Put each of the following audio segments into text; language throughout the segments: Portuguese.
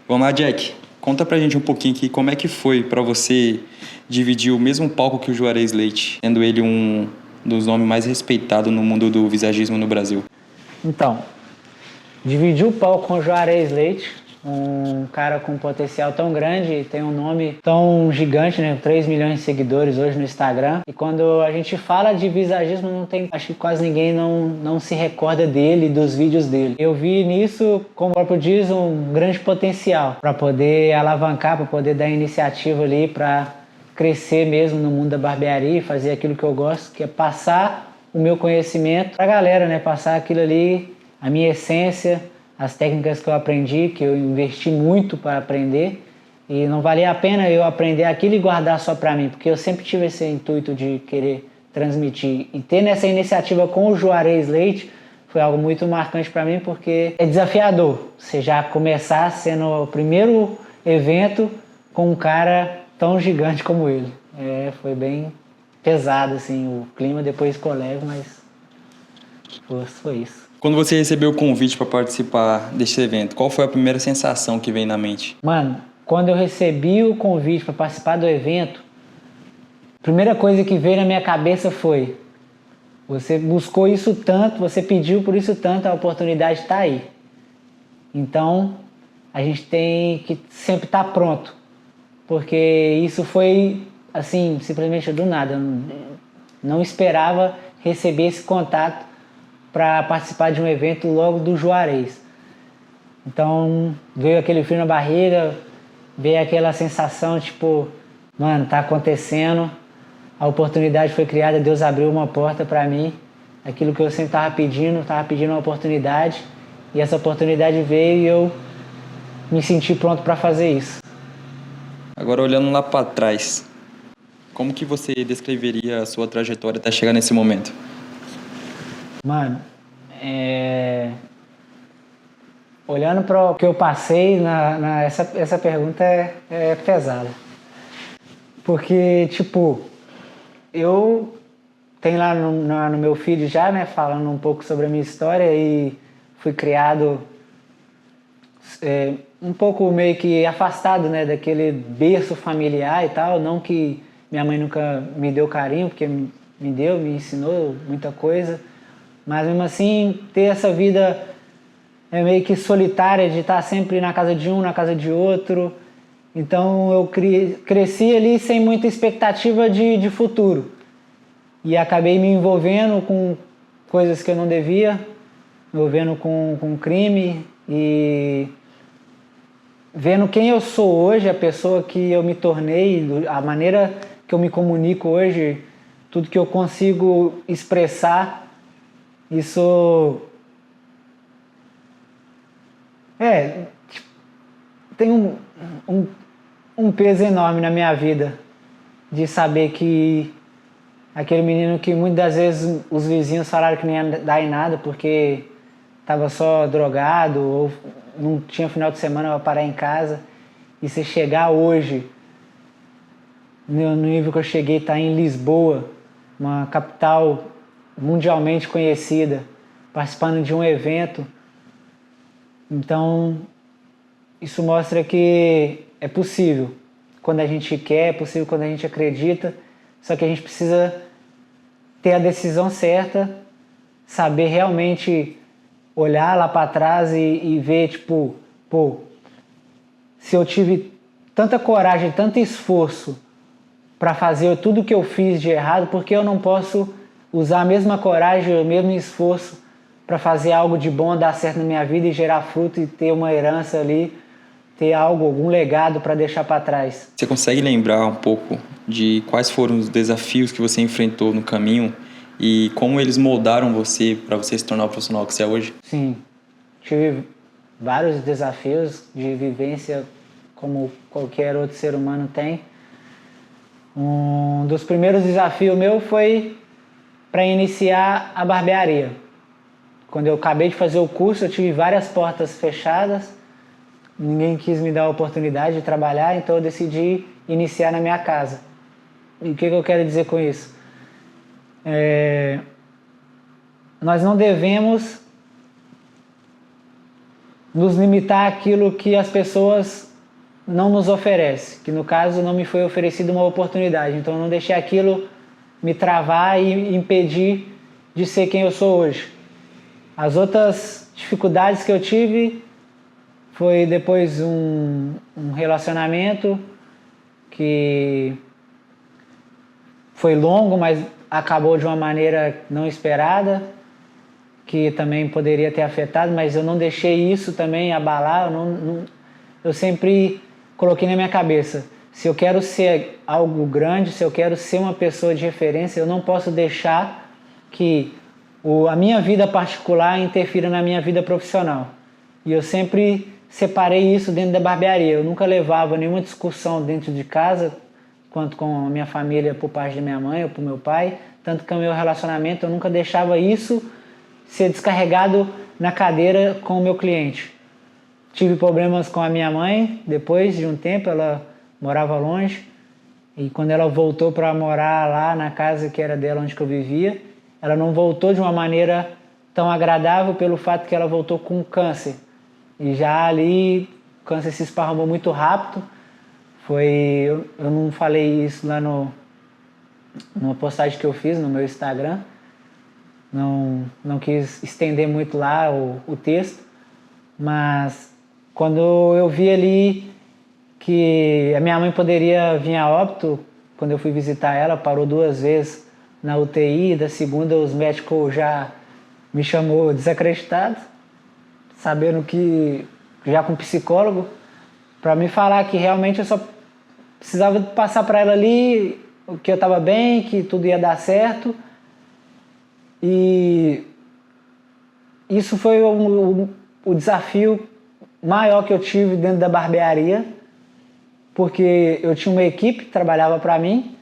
Vamos lá, Jack. Conta pra gente um pouquinho aqui como é que foi pra você dividir o mesmo palco que o Juarez Leite, sendo ele um dos nomes mais respeitados no mundo do visagismo no Brasil. Então, dividir o palco com o Juarez Leite, um cara com um potencial tão grande, tem um nome tão gigante, né? 3 milhões de seguidores hoje no Instagram. E quando a gente fala de visagismo, não tem, acho que quase ninguém não se recorda dele, dos vídeos dele. Eu vi nisso, como o próprio diz, um grande potencial para poder alavancar, para poder dar iniciativa ali, para crescer mesmo no mundo da barbearia e fazer aquilo que eu gosto, que é passar o meu conhecimento pra galera, né? Passar aquilo ali, a minha essência, as técnicas que eu aprendi, que eu investi muito para aprender, e não valia a pena eu aprender aquilo e guardar só para mim, porque eu sempre tive esse intuito de querer transmitir. E ter nessa iniciativa com o Juarez Leite foi algo muito marcante para mim, porque é desafiador você já começar sendo o primeiro evento com um cara tão gigante como ele. Foi bem pesado assim, o clima depois colégio, mas foi isso. Quando você recebeu o convite para participar desse evento, qual foi a primeira sensação que veio na mente? Mano, quando eu recebi o convite para participar do evento, a primeira coisa que veio na minha cabeça foi: você buscou isso tanto, você pediu por isso tanto, a oportunidade está aí. Então, a gente tem que sempre estar pronto, porque isso foi, assim, simplesmente do nada. Eu não esperava receber esse contato para participar de um evento logo do Juarez. Então veio aquele frio na barriga, veio aquela sensação tipo, mano, tá acontecendo, a oportunidade foi criada, Deus abriu uma porta para mim, aquilo que eu sempre tava pedindo uma oportunidade, e essa oportunidade veio e eu me senti pronto para fazer isso. Agora, olhando lá para trás, como que você descreveria a sua trajetória até chegar nesse momento? Mano, olhando para o que eu passei, essa pergunta é pesada. Porque, tipo, eu tenho lá no meu feed já, né, falando um pouco sobre a minha história, e fui criado um pouco meio que afastado, né, daquele berço familiar e tal. Não que minha mãe nunca me deu carinho, porque me ensinou muita coisa. Mas mesmo assim, ter essa vida meio que solitária, de estar sempre na casa de um, na casa de outro. Então eu cresci ali sem muita expectativa de futuro. E acabei me envolvendo com coisas que eu não devia, me envolvendo com crime e vendo quem eu sou hoje, a pessoa que eu me tornei, a maneira que eu me comunico hoje, tudo que eu consigo expressar. Isso tem um peso enorme na minha vida, de saber que aquele menino que muitas das vezes os vizinhos falaram que não ia dar em nada porque estava só drogado ou não tinha final de semana para parar em casa, e você chegar hoje no nível que eu cheguei, tá em Lisboa, uma capital mundialmente conhecida, participando de um evento. Então isso mostra que é possível quando a gente quer, é possível quando a gente acredita, só que a gente precisa ter a decisão certa, saber realmente olhar lá para trás e ver, tipo, pô, se eu tive tanta coragem, tanto esforço para fazer tudo que eu fiz de errado, por que eu não posso usar a mesma coragem, o mesmo esforço para fazer algo de bom, dar certo na minha vida e gerar fruto e ter uma herança ali, ter algum legado para deixar para trás? Você consegue lembrar um pouco de quais foram os desafios que você enfrentou no caminho e como eles moldaram você para você se tornar o profissional que você é hoje? Sim, tive vários desafios de vivência como qualquer outro ser humano tem. Um dos primeiros desafios meu foi para iniciar a barbearia. Quando eu acabei de fazer o curso, eu tive várias portas fechadas, ninguém quis me dar a oportunidade de trabalhar, então eu decidi iniciar na minha casa. E o que eu quero dizer com isso? Nós não devemos nos limitar àquilo que as pessoas não nos oferecem, que no caso não me foi oferecida uma oportunidade, então eu não deixei aquilo me travar e impedir de ser quem eu sou hoje. As outras dificuldades que eu tive foi depois um relacionamento que foi longo, mas acabou de uma maneira não esperada, que também poderia ter afetado, mas eu não deixei isso também abalar. Eu sempre coloquei na minha cabeça, se eu quero ser algo grande, se eu quero ser uma pessoa de referência, eu não posso deixar que a minha vida particular interfira na minha vida profissional. E eu sempre separei isso dentro da barbearia. Eu nunca levava nenhuma discussão dentro de casa, quanto com a minha família por parte da minha mãe ou por meu pai, tanto que o meu relacionamento eu nunca deixava isso ser descarregado na cadeira com o meu cliente. Tive problemas com a minha mãe, depois de um tempo, ela morava longe, e quando ela voltou para morar lá na casa que era dela, onde que eu vivia, ela não voltou de uma maneira tão agradável pelo fato que ela voltou com câncer. E já ali, o câncer se esparramou muito rápido. Eu não falei isso lá numa postagem que eu fiz no meu Instagram. Não quis estender muito lá o texto. Mas quando eu vi ali que a minha mãe poderia vir a óbito, quando eu fui visitar ela, parou 2 vezes na UTI, da segunda os médicos já me chamou desacreditado, sabendo que já com psicólogo, para me falar que realmente eu só precisava passar para ela ali que eu estava bem, que tudo ia dar certo. E isso foi o desafio maior que eu tive dentro da barbearia, porque eu tinha uma equipe que trabalhava para mim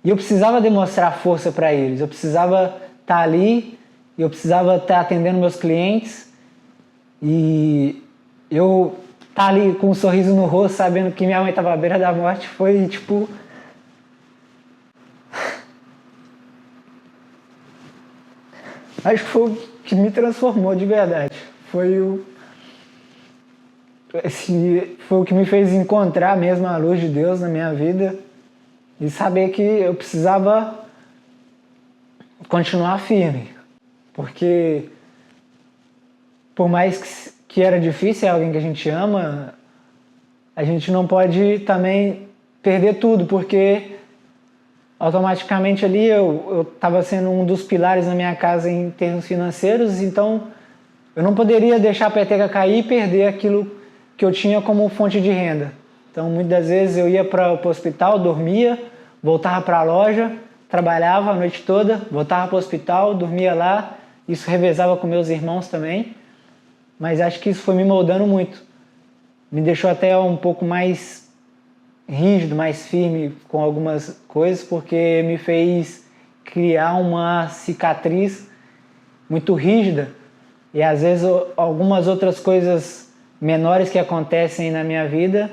e eu precisava demonstrar força para eles. Eu precisava estar ali, eu precisava estar atendendo meus clientes e eu estar ali com um sorriso no rosto, sabendo que minha mãe estava à beira da morte, foi tipo... Acho que foi o que me transformou de verdade. Foi o que me fez encontrar mesmo a luz de Deus na minha vida e saber que eu precisava continuar firme, porque por mais que era difícil, é alguém que a gente ama, a gente não pode também perder tudo, porque automaticamente ali eu estava sendo um dos pilares na minha casa em termos financeiros, então eu não poderia deixar a peteca cair e perder aquilo que eu tinha como fonte de renda. Então muitas vezes eu ia para o hospital, dormia, voltava para a loja, trabalhava a noite toda, voltava para o hospital, dormia lá, isso revezava com meus irmãos também, mas acho que isso foi me moldando muito. Me deixou até um pouco mais rígido, mais firme com algumas coisas, porque me fez criar uma cicatriz muito rígida e às vezes algumas outras coisas menores que acontecem na minha vida,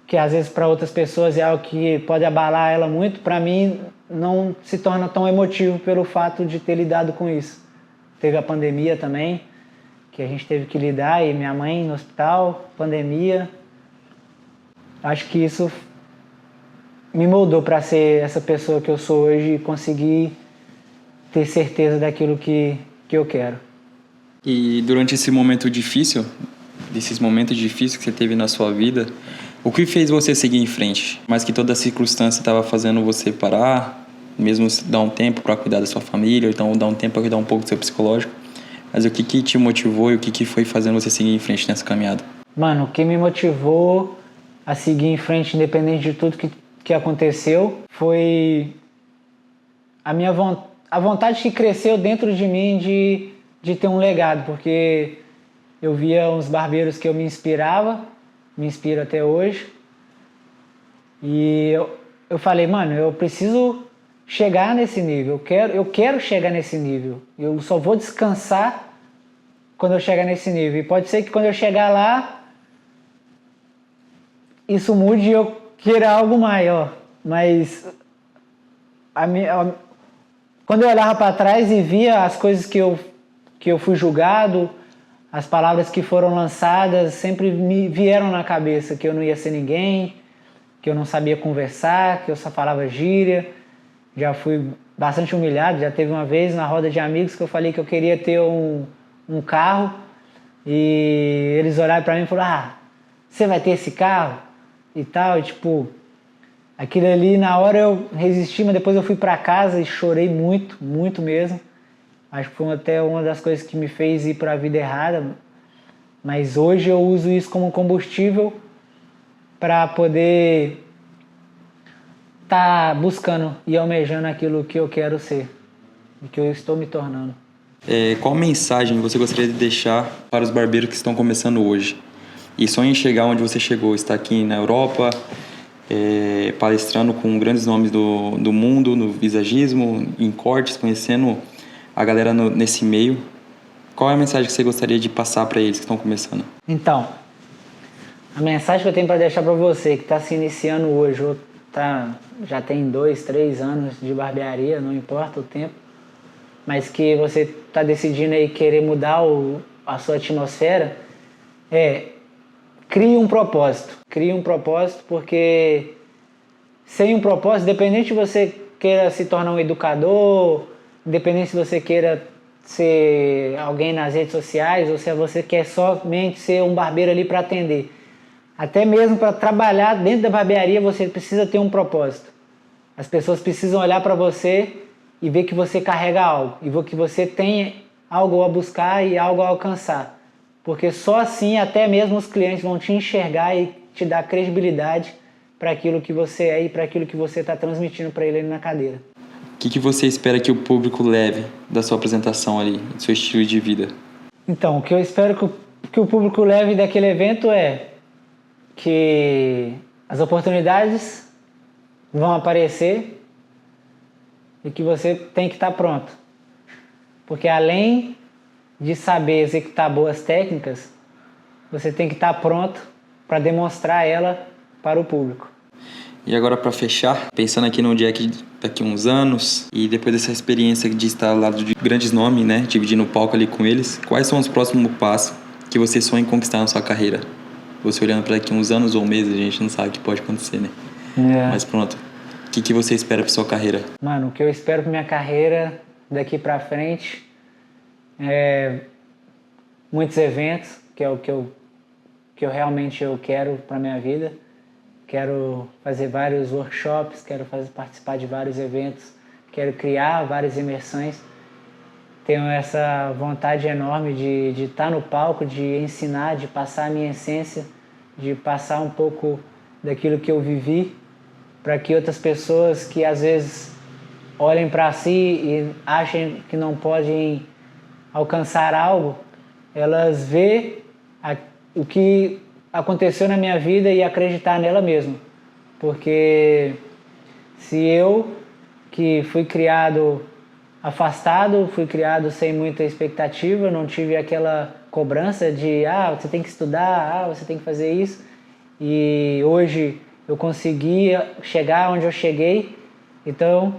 que às vezes para outras pessoas é algo que pode abalar ela muito, para mim não se torna tão emotivo pelo fato de ter lidado com isso. Teve a pandemia também, que a gente teve que lidar, e minha mãe no hospital, pandemia. Acho que isso me moldou para ser essa pessoa que eu sou hoje e conseguir ter certeza daquilo que eu quero. E durante esse momento difícil, desses momentos difíceis que você teve na sua vida, o que fez você seguir em frente? Mas que toda a circunstância estava fazendo você parar, mesmo dar um tempo para cuidar da sua família, ou então dar um tempo para cuidar um pouco do seu psicológico. Mas o que te motivou e o que foi fazendo você seguir em frente nessa caminhada? Mano, o que me motivou a seguir em frente, independente de tudo que aconteceu, foi a vontade que cresceu dentro de mim de ter um legado, porque eu via uns barbeiros que eu me inspiro até hoje, e eu falei, mano, eu preciso chegar nesse nível, eu quero chegar nesse nível, eu só vou descansar quando eu chegar nesse nível, e pode ser que quando eu chegar lá, isso mude e eu queira algo maior, mas quando eu olhava para trás e via as coisas que eu fui julgado, as palavras que foram lançadas sempre me vieram na cabeça, que eu não ia ser ninguém, que eu não sabia conversar, que eu só falava gíria. Já fui bastante humilhado, já teve uma vez na roda de amigos que eu falei que eu queria ter um carro e eles olharam pra mim e falaram: você vai ter esse carro? E tal, e tipo, aquilo ali na hora eu resisti, mas depois eu fui pra casa e chorei muito, muito mesmo. Acho que foi até uma das coisas que me fez ir para a vida errada, mas hoje eu uso isso como combustível para poder estar buscando e almejando aquilo que eu quero ser, e que eu estou me tornando. Qual mensagem você gostaria de deixar para os barbeiros que estão começando hoje e sonham em chegar onde você chegou? Está aqui na Europa, palestrando com grandes nomes do mundo, no visagismo, em cortes, conhecendo a galera nesse meio. Qual é a mensagem que você gostaria de passar para eles que estão começando? Então, a mensagem que eu tenho para deixar para você que está se iniciando hoje, ou já tem 2, 3 anos de barbearia, não importa o tempo, mas que você está decidindo aí querer mudar a sua atmosfera, crie um propósito. Crie um propósito, porque sem um propósito, independente de você queira se tornar um educador, independente se você queira ser alguém nas redes sociais ou se você quer somente ser um barbeiro ali para atender. Até mesmo para trabalhar dentro da barbearia você precisa ter um propósito. As pessoas precisam olhar para você e ver que você carrega algo, e ver que você tem algo a buscar e algo a alcançar. Porque só assim até mesmo os clientes vão te enxergar e te dar credibilidade para aquilo que você é e para aquilo que você está transmitindo para ele ali na cadeira. O que você espera que o público leve da sua apresentação ali, do seu estilo de vida? Então, o que eu espero que o público leve daquele evento é que as oportunidades vão aparecer e que você tem que estar pronto. Porque além de saber executar boas técnicas, você tem que estar pronto para demonstrar ela para o público. E agora, para fechar, pensando aqui no Jack daqui a uns anos e depois dessa experiência de estar ao lado de grandes nomes, né, dividindo o palco ali com eles, quais são os próximos passos que você sonha em conquistar na sua carreira? Você olhando para daqui a uns anos ou meses, a gente não sabe o que pode acontecer, né? Mas pronto, o que você espera para sua carreira? Mano, o que eu espero para minha carreira daqui para frente é muitos eventos, que é o que eu realmente quero para minha vida. Quero fazer vários workshops, quero participar de vários eventos, quero criar várias imersões. Tenho essa vontade enorme de estar no palco, de ensinar, de passar a minha essência, de passar um pouco daquilo que eu vivi, para que outras pessoas que às vezes olhem para si e achem que não podem alcançar algo, elas vejam o que aconteceu na minha vida e acreditar nela mesmo. Porque se eu, que fui criado afastado, fui criado sem muita expectativa, não tive aquela cobrança de você tem que estudar, você tem que fazer isso, e hoje eu consegui chegar onde eu cheguei. Então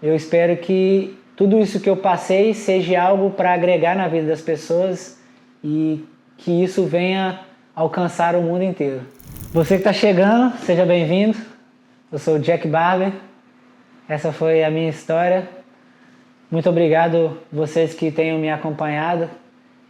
eu espero que tudo isso que eu passei seja algo para agregar na vida das pessoas e que isso venha alcançar o mundo inteiro. Você que está chegando, seja bem-vindo. Eu sou o Jack Barber. Essa foi a minha história. Muito obrigado vocês que tenham me acompanhado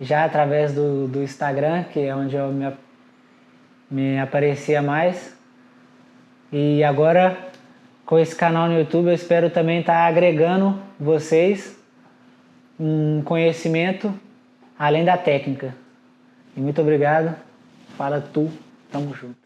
já através do Instagram, que é onde eu me aparecia mais. E agora, com esse canal no YouTube, eu espero também estar agregando vocês um conhecimento além da técnica. E muito obrigado. Fala tu, tamo junto.